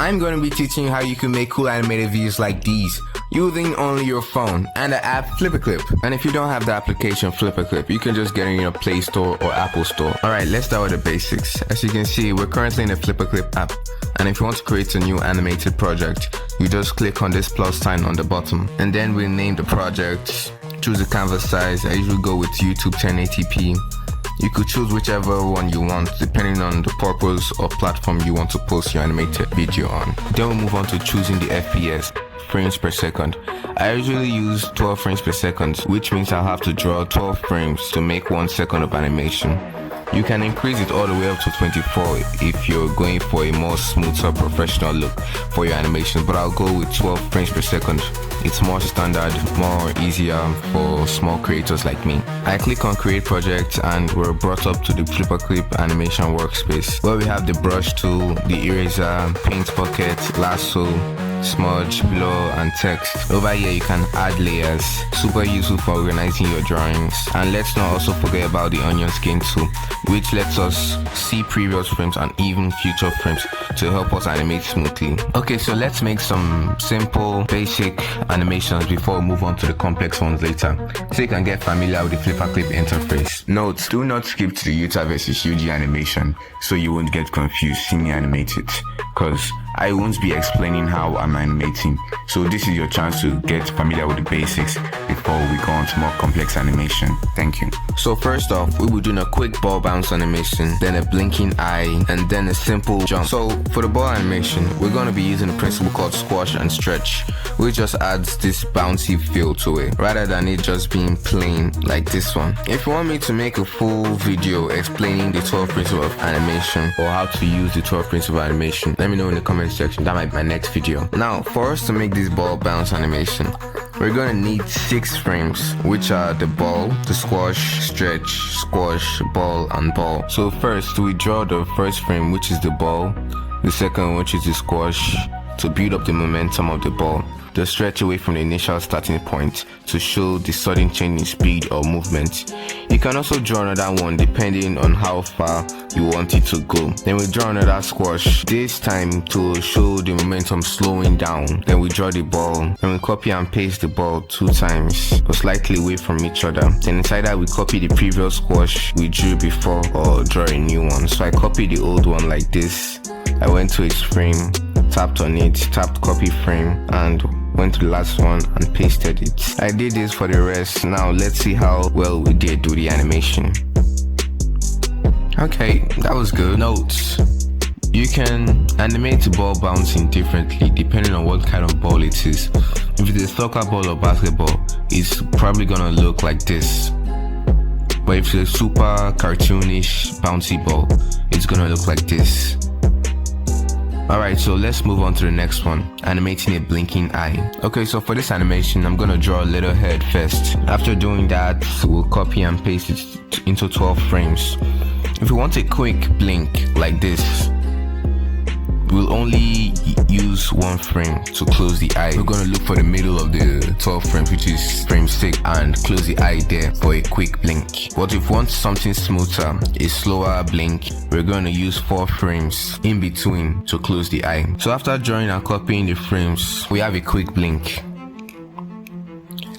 I'm going to be teaching you how you can make cool animated videos like these using only your phone and the app FlipaClip. And if you don't have the application FlipaClip, you can just get it in your Play Store or Apple Store. Alright, let's start with the basics. As you can see, we're currently in the FlipaClip app. And if you want to create a new animated project, you just click on this plus sign on the bottom. And then we'll name the project, choose a canvas size. I usually go with YouTube 1080p. You could choose whichever one you want depending on the purpose or platform you want to post your animated video on. Then we'll move on to choosing the FPS, frames per second. I usually use 12 frames per second, which means I'll have to draw 12 frames to make 1 second of animation. You can increase it all the way up to 24 if you're going for a more smoother professional look for your animation, but I'll go with 12 frames per second. It's more standard, more easier for small creators like me. I click on create project and we're brought up to the FlipaClip animation workspace where we have the brush tool, the eraser, paint bucket, lasso, smudge, blur and text. Over here you can add layers, super useful for organizing your drawings. And let's not also forget about the onion skin tool, which lets us see previous frames and even future frames to help us animate smoothly. Okay, so let's make some simple basic animations before we move on to the complex ones later, so you can get familiar with the FlipaClip interface. Note, do not skip to the Yuta versus Yuji animation so you won't get confused seeing me animate it, because I won't be explaining how I'm animating, so this is your chance to get familiar with the basics before we go on to more complex animation. Thank you. So first off, we will do a quick ball bounce animation, then a blinking eye, and then a simple jump. So for the ball animation, we're going to be using a principle called squash and stretch, which just adds this bouncy feel to it, rather than it just being plain like this one. If you want me to make a full video explaining the 12 principles of animation or how to use the 12 principles of animation, let me know in the comment section. That might be my next video. Now, for us to make this ball bounce animation, we're gonna need 6 frames, which are the ball, the squash, stretch, squash, ball, and ball. So first, we draw the first frame, which is the ball, the second, which is the squash, to build up the momentum of the ball, the stretch away from the initial starting point to show the sudden change in speed or movement. You can also draw another one depending on how far you want it to go. Then we draw another squash, this time to show the momentum slowing down. Then we draw the ball, and we copy and paste the ball 2 times, but slightly away from each other. Then inside that we copy the previous squash we drew before or draw a new one. So I copied the old one like this. I went to its frame, tapped on it, tapped copy frame, and went to the last one and pasted it. I did this for the rest. Now let's see how well we did with the animation. Okay, that was good. Notes: you can animate the ball bouncing differently depending on what kind of ball it is. If it is soccer ball or basketball, it's probably gonna look like this. But if it's a super cartoonish bouncy ball, it's gonna look like this. Alright, so let's move on to the next one, animating a blinking eye. Okay, so for this animation, I'm gonna draw a little head first. After doing that, we'll copy and paste it into 12 frames. If we want a quick blink like this, we'll only use 1 frame to close the eye. We're gonna look for the middle of the 12 frames, which is frame 6, and close the eye there for a quick blink. But if we want something smoother, a slower blink, we're gonna use 4 frames in between to close the eye. So after drawing and copying the frames, we have a quick blink.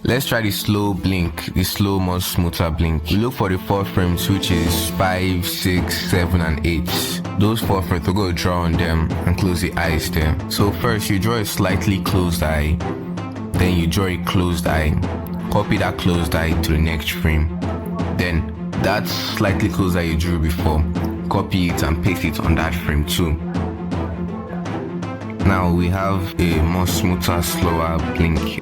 Let's try the slow blink, the slow, more smoother blink. We look for the 4 frames, which is 5, 6, 7, and 8. Those 4 frames, we're going to draw on them and close the eyes there. So first, you draw a slightly closed eye. Then you draw a closed eye. Copy that closed eye to the next frame. Then, that slightly closed eye you drew before, copy it and paste it on that frame too. Now we have a more smoother, slower blink.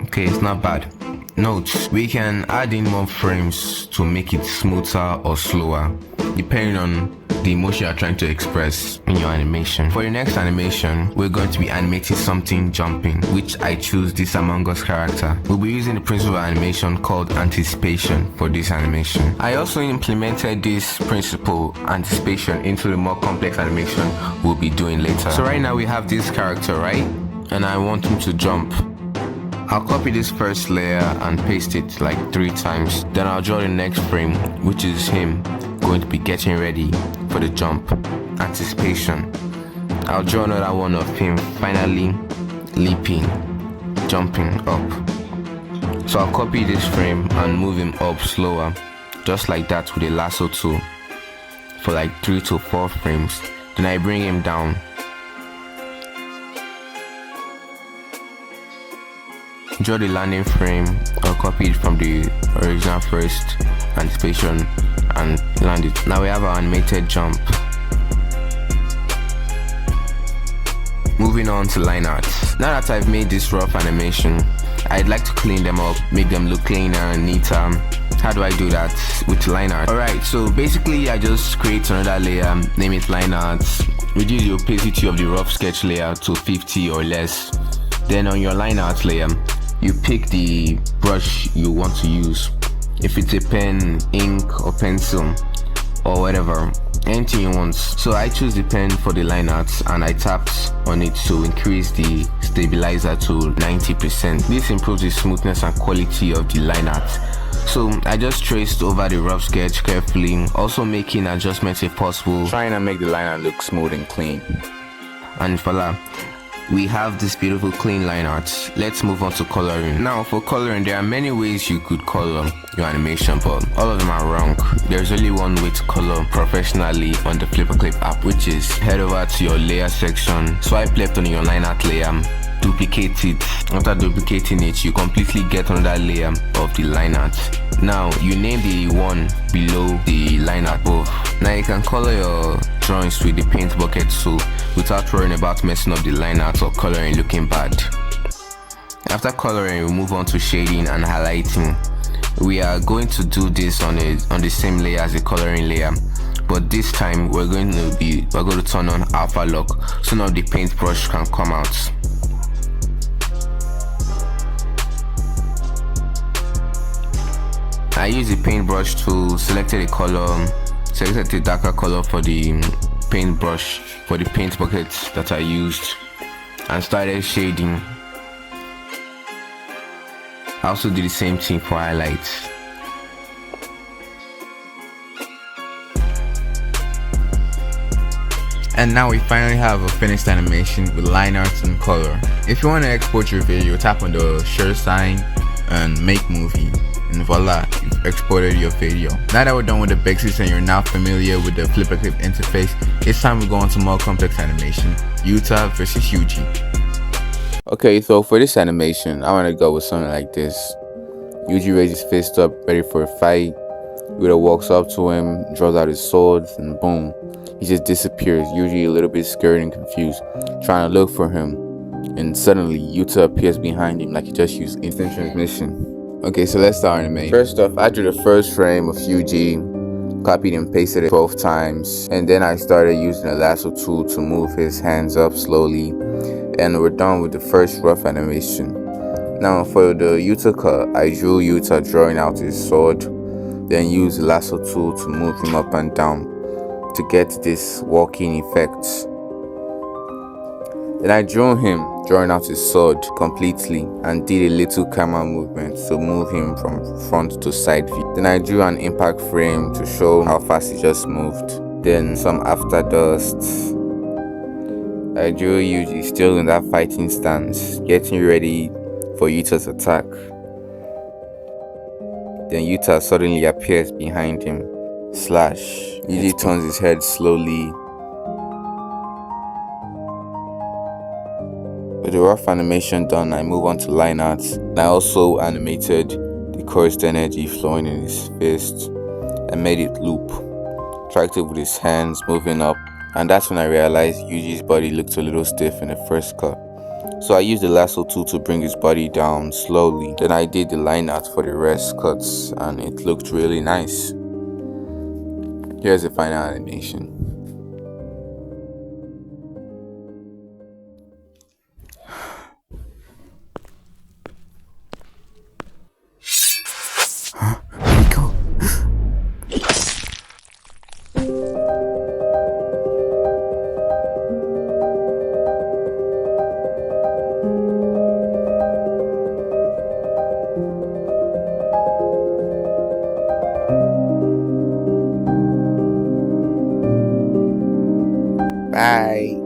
Okay, it's not bad. Note: we can add in more frames to make it smoother or slower, depending on the emotion you're trying to express in your animation. For the next animation, we're going to be animating something jumping, which I choose this Among Us character. We'll be using the principle of animation called anticipation for this animation. I also implemented this principle, anticipation, into the more complex animation we'll be doing later. So right now we have this character, right? And I want him to jump. I'll copy this first layer and paste it like 3 times. Then I'll draw the next frame, which is him. going to be getting ready for the jump. Anticipation. I'll draw another one of him finally leaping, jumping up. So I'll copy this frame and move him up slower, just like that with a lasso tool, for like 3 to 4 frames. Then I bring him down. Draw the landing frame. I'll copy it from the original first, anticipation, and land it. Now we have our animated jump. Moving on to line art. Now that I've made this rough animation, I'd like to clean them up, make them look cleaner and neater. How do I do that? With line art. Alright, so basically I just create another layer, name it line art, reduce the opacity of the rough sketch layer to 50 or less. Then on your line art layer, you pick the brush you want to use. If it's a pen, ink, or pencil, or whatever, anything you want. So I choose the pen for the line art and I tapped on it to increase the stabilizer to 90%. This improves the smoothness and quality of the line art. So I just traced over the rough sketch carefully, also making adjustments if possible, trying to make the line art look smooth and clean. And voila, we have this beautiful clean line art. Let's move on to coloring. Now for coloring, there are many ways you could color your animation, but all of them are wrong. There's only one way to color professionally on the FlipaClip app, which is head over to your layer section, swipe left on your line art layer, duplicate it. After duplicating it, you completely get another layer of the line art. Now you name the one below the line art above. Now you can color your drawings with the paint bucket tool without worrying about messing up the line art or coloring looking bad. After coloring, we move on to shading and highlighting. We are going to do this on the same layer as the coloring layer, but this time we're going to turn on alpha lock so now the paintbrush can come out. I use the paintbrush tool, selected a color, selected a darker color for the paintbrush, for the paint bucket that I used, and started shading. I also did the same thing for highlights. And now we finally have a finished animation with line art and color. If you want to export your video, tap on the share sign and make movie, and voila, you've exported your video. Now that we're done with the basics and you're now familiar with the FlipaClip interface, it's time to go on to more complex animation, Yuta versus Yuji. Okay, so for this animation, I want to go with something like this. Yuji raises his fist up, ready for a fight. Yuta walks up to him, draws out his sword, and boom, he just disappears, Yuji a little bit scared and confused, trying to look for him. And suddenly, Yuta appears behind him like he just used instant transmission. Okay, so let's start animating. First off, I drew the first frame of Yuji, copied and pasted it 12 times, and then I started using a lasso tool to move his hands up slowly, and we're done with the first rough animation. Now for the Yuta cut, I drew Yuta drawing out his sword, then used the lasso tool to move him up and down to get this walking effect. Then I drew him drawing out his sword completely and did a little camera movement to move him from front to side view. Then I drew an impact frame to show how fast he just moved. Then some after dust. I drew Yuji still in that fighting stance, getting ready for Yuta's attack. Then Yuta suddenly appears behind him. Slash. Yuji turns his head slowly. With the rough animation done, I move on to line art. I also animated the cursed energy flowing in his fist and made it loop. Tracked it with his hands moving up, and that's when I realized Yuji's body looked a little stiff in the first cut. So I used the lasso tool to bring his body down slowly. Then I did the line art for the rest cuts and it looked really nice. Here's the final animation. Bye.